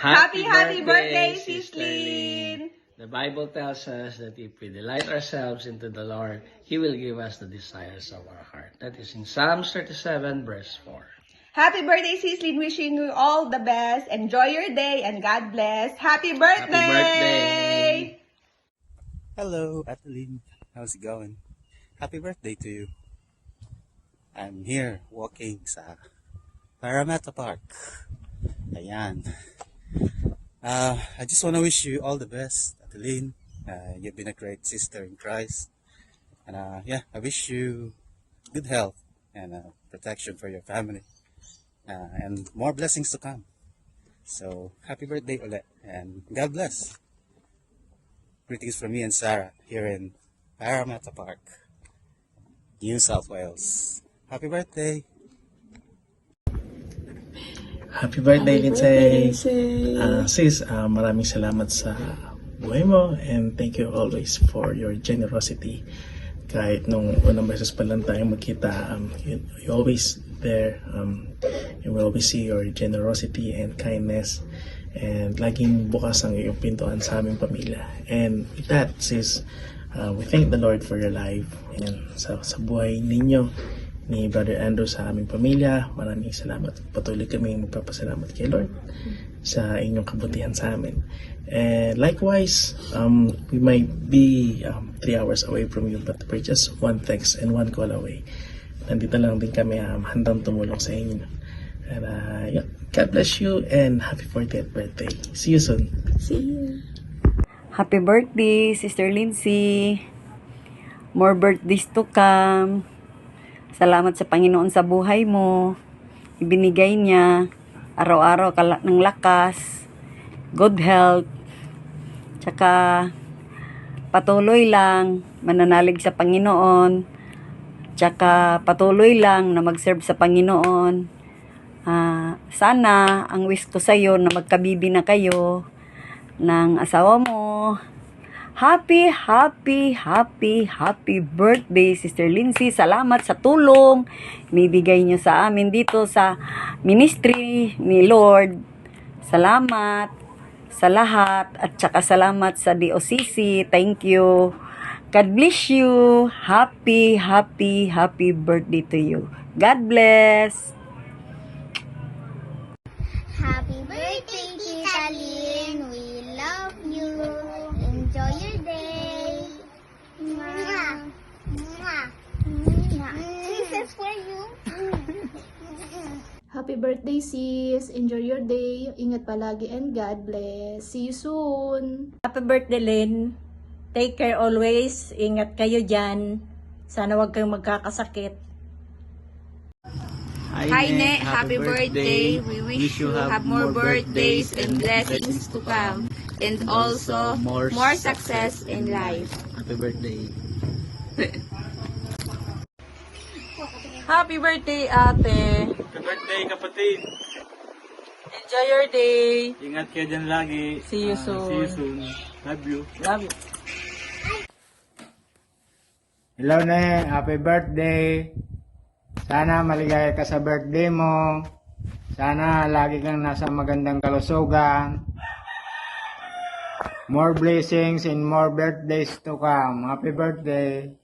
Happy birthday, Sis Lynn. Lynn! The Bible tells us that if we delight ourselves into the Lord, He will give us the desires of our heart. That is in Psalms 37, verse 4. Happy birthday, Sis Lynn! Wishing you all the best. Enjoy your day and God bless. Happy birthday! Happy birthday! Hello, Adeline. How's it going? Happy birthday to you. I'm here walking sa Parramatta Park. Ayan. I just want to wish you all the best, Adeline. You've been a great sister in Christ. And yeah, I wish you good health and protection for your family. And more blessings to come. So, happy birthday ulit. And God bless. Greetings from me and Sarah here in Parramatta Park, New South Wales. Happy birthday! Happy birthday, Lindsay! Sis, maraming salamat sa buhay mo and thank you always for your generosity. Kahit nung unang beses pa lang tayo magkita, you always there. You will always see your generosity and kindness. And laging bukas ang iyong pintuan sa aming pamilya. And with that, sis, we thank the Lord for your life. And sa buhay ninyo, ni Brother Andrew sa aming pamilya, maraming salamat. Patuloy kami magpapasalamat kay Lord sa inyong kabutihan sa amin. And likewise, we might be 3 hours away from you, but we're just one text and one call away. Nandito lang din kami handang tumulong sa inyo. And yeah, God bless you and happy 40th birthday. See you soon. See you. Happy birthday, Sister Lindsay. More birthdays to come. Salamat sa Panginoon sa buhay mo. Ibinigay niya araw-araw ng lakas, good health, tsaka patuloy lang mananalig sa Panginoon, tsaka patuloy lang na mag-serve sa Panginoon. Sana ang wish ko sa iyo na magkabibi na kayo ng asawa mo. Happy birthday, Sister Lindsay. Salamat sa tulong ibigay niyo sa amin dito sa ministry ni Lord. Salamat sa lahat at saka salamat sa DOCC. Thank you. God bless you. Happy birthday to you. God bless. Happy birthday, Tita Lynn. We love you. Enjoy your day. Mwah. Mwah. Mwah. Kisses for you. Happy birthday, sis. Enjoy your day. Ingat palagi and God bless. See you soon. Happy birthday, Lynn. Take care always. Ingat kayo dyan. Sana wag kayong magkakasakit. Hi, Ne. Happy birthday. We wish you have more birthdays and blessings to come. And also more success in life. Happy birthday! Happy birthday, ate. Happy birthday, kapatid! Enjoy your day. Ingat kayo dyan lagi. See you soon. See you soon. Love you. Love you. Hello, Ne. Happy birthday. Sana maligaya ka sa birthday mo. Sana lagi kang nasa magandang kalusugan. More blessings and more birthdays to come. Happy birthday.